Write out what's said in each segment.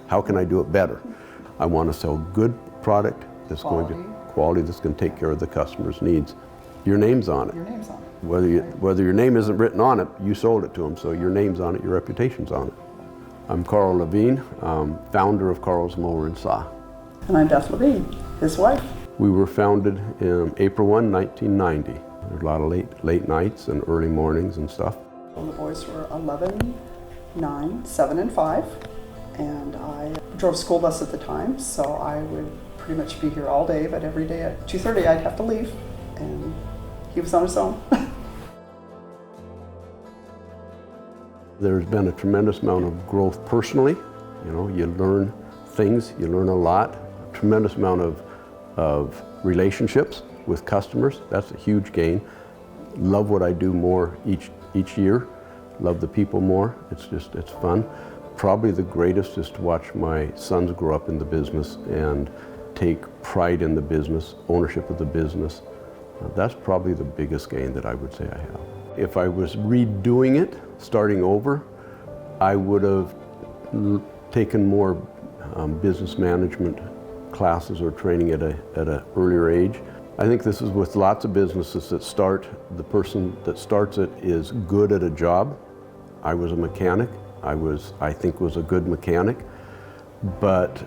How can I do it better? I want to sell good product that's quality that's going to take care of the customer's needs. Your name's on it. Your name's on it. Whether your name isn't written on it, you sold it to them, so your name's on it, your reputation's on it. I'm Carl Levine, founder of Carl's Mower and Saw. And I'm Beth Levine, his wife. We were founded in April 1, 1990. There were a lot of late nights and early mornings and stuff. Well, the boys were 11, 9, 7, and 5, and I drove school bus at the time, so I would pretty much be here all day, but every day at 2:30 I'd have to leave, and he was on his own. There's been a tremendous amount of growth personally. You know, you learn things, you learn a lot. A tremendous amount of relationships with customers. That's a huge gain. Love what I do more each year. Love the people more. It's fun. Probably the greatest is to watch my sons grow up in the business and take pride in the business, ownership of the business. That's probably the biggest gain that I would say I have. If I was redoing it, starting over, I would have taken more business management classes or training at an earlier age. I think this is with lots of businesses that start, the person that starts it is good at a job. I was a mechanic. I think was a good mechanic, but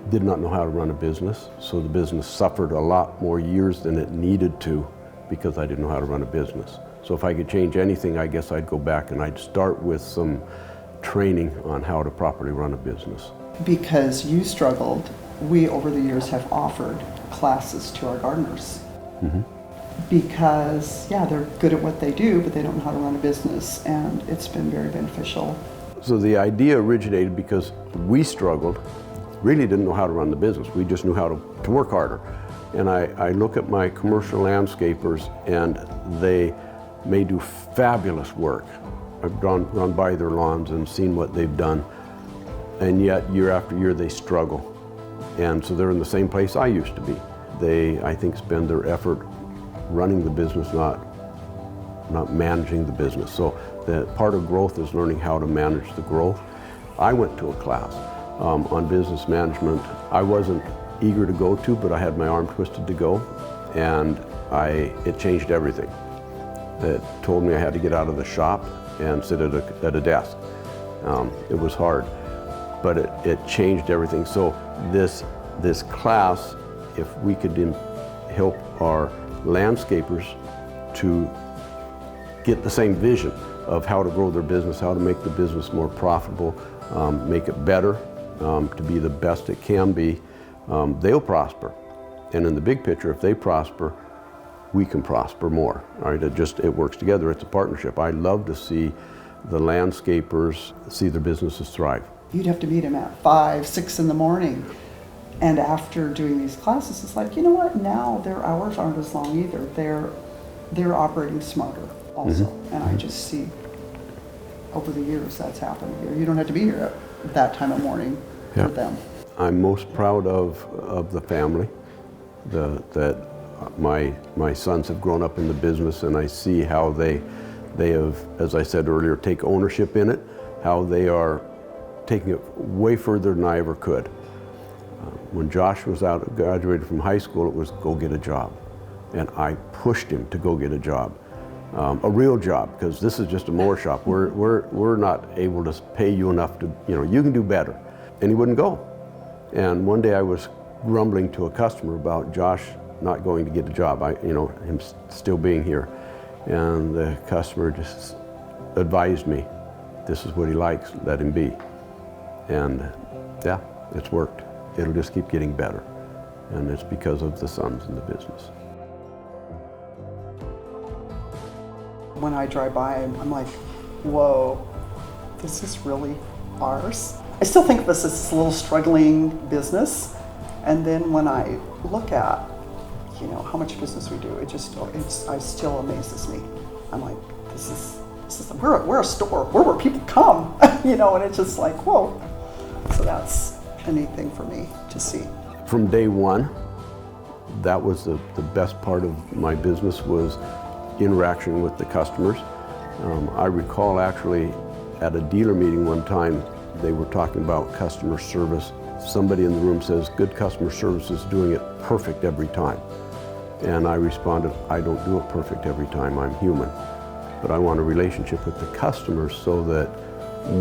did not know how to run a business. So the business suffered a lot more years than it needed to because I didn't know how to run a business. So if I could change anything, I guess I'd go back and I'd start with some training on how to properly run a business. Because you struggled, we over the years have offered classes to our gardeners. Mm-hmm. Because, yeah, they're good at what they do, but they don't know how to run a business, and it's been very beneficial. So the idea originated because we struggled, really didn't know how to run the business. We just knew how to work harder. And I look at my commercial landscapers, and they may do fabulous work. I've gone by their lawns and seen what they've done, and yet year after year they struggle. And so they're in the same place I used to be. They, I think, spend their effort running the business, not managing the business. So the part of growth is learning how to manage the growth. I went to a class on business management. I wasn't eager to go to, but I had my arm twisted to go, and it changed everything. It told me I had to get out of the shop and sit at a desk. It was hard, but it changed everything. So this class, if we could help our landscapers to get the same vision of how to grow their business, how to make the business more profitable, make it better, to be the best it can be, they'll prosper. And in the big picture, if they prosper, we can prosper more. All right, it works together. It's a partnership. I love to see the landscapers see their businesses thrive. You'd have to meet them at 5, 6 in the morning. And after doing these classes, it's like, you know what, now their hours aren't as long either. They're operating smarter also. Mm-hmm. And I just see over the years that's happened here. You don't have to be here at that time of morning for them. I'm most proud of the family, that my sons have grown up in the business, and I see how they have, as I said earlier, take ownership in it, how they are taking it way further than I ever could. When Josh was graduated from high school, it was go get a job. And I pushed him to go get a job, a real job, because this is just a mower shop. We're not able to pay you enough to, you can do better. And he wouldn't go. And one day I was grumbling to a customer about Josh not going to get a job, him still being here. And the customer just advised me, this is what he likes, let him be. And yeah, it's worked. It'll just keep getting better. And it's because of the sons in the business. When I drive by, I'm like, whoa, this is really ours. I still think of us as this little struggling business. And then when I look at, how much business we do, it still amazes me. I'm like, we're a store, we're where people come, and it's just like, whoa. So that's a neat thing for me to see. From day one, that was the best part of my business, was interaction with the customers. I recall actually at a dealer meeting one time, They were talking about customer service. Somebody in the room says, good customer service is doing it perfect every time. And I responded, I don't do it perfect every time, I'm human. But I want a relationship with the customers so that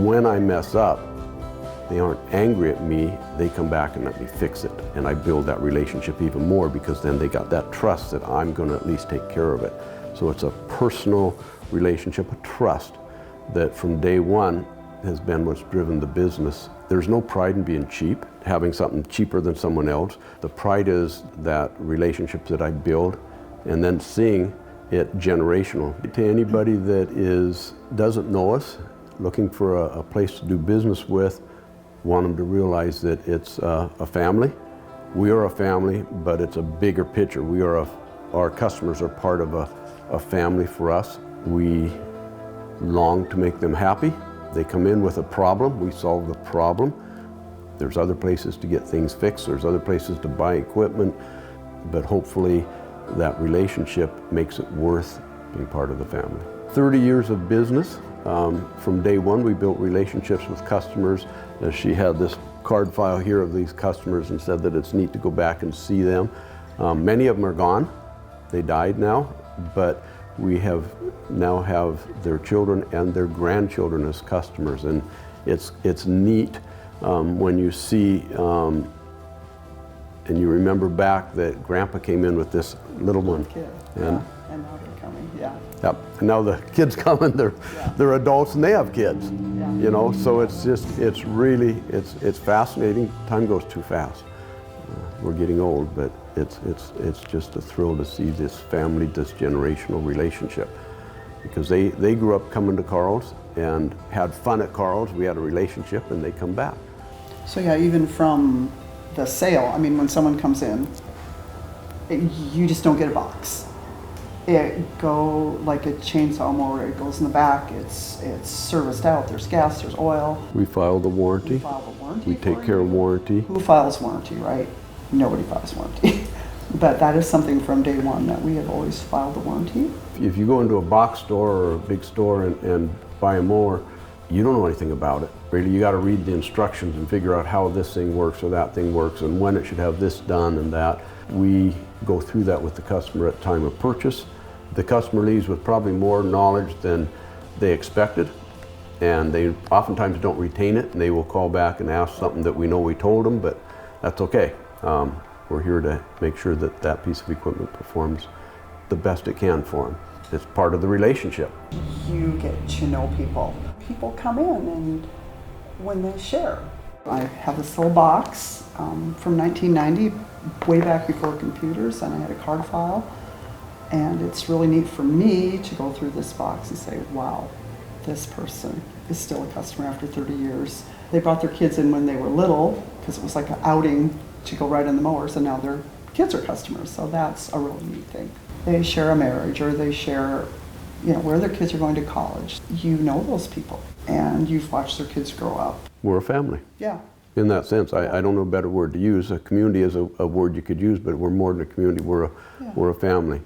when I mess up, they aren't angry at me, they come back and let me fix it. And I build that relationship even more because then they got that trust that I'm gonna at least take care of it. So it's a personal relationship, a trust that from day one has been what's driven the business. There's no pride in being cheap, having something cheaper than someone else. The pride is that relationship that I build and then seeing it generational. To anybody that doesn't know us, looking for a place to do business with, want them to realize that it's a family. We are a family, but it's a bigger picture. Our customers are part of a family for us. We long to make them happy. They come in with a problem, we solve the problem. There's other places to get things fixed, there's other places to buy equipment, but hopefully that relationship makes it worth being part of the family. 30 years of business. From day one, we built relationships with customers. She had this card file here of these customers and said that it's neat to go back and see them. Many of them are gone. They died now, but we now have their children and their grandchildren as customers, and it's neat when you see and you remember back that Grandpa came in with this little one. Kid. And now they're coming. Yeah. Yep. And now the kids come and they're adults and they have kids. Yeah. You know, so it's really fascinating. Time goes too fast. We're getting old, but it's just a thrill to see this family, this generational relationship, because they grew up coming to Carl's and had fun at Carl's. We had a relationship, and they come back. So yeah, even from the sale, I mean, when someone comes in, you just don't get a box. It go like a chainsaw mower. It goes in the back. It's serviced out. There's gas. There's oil. We file the warranty. We file the warranty. We take care of warranty. Who files warranty, right? Nobody files warranty. But that is something from day one that we have always filed the warranty. If you go into a box store or a big store and buy a mower, you don't know anything about it. Really, you got to read the instructions and figure out how this thing works or that thing works and when it should have this done and that. We go through that with the customer at time of purchase. The customer leaves with probably more knowledge than they expected, and they oftentimes don't retain it, and they will call back and ask something that we know we told them, but that's okay. We're here to make sure that that piece of equipment performs the best it can for them. It's part of the relationship. You get to know people. People come in and when they share. I have this little box from 1990, way back before computers, and I had a card file. And it's really neat for me to go through this box and say, wow, this person is still a customer after 30 years. They brought their kids in when they were little because it was like an outing to go ride on the mowers, and now their kids are customers. So that's a really neat thing. They share a marriage, or they share, where their kids are going to college. You know those people, and you've watched their kids grow up. We're a family. Yeah. In that sense, I don't know a better word to use. A community is a word you could use, but we're more than a community. We're a family.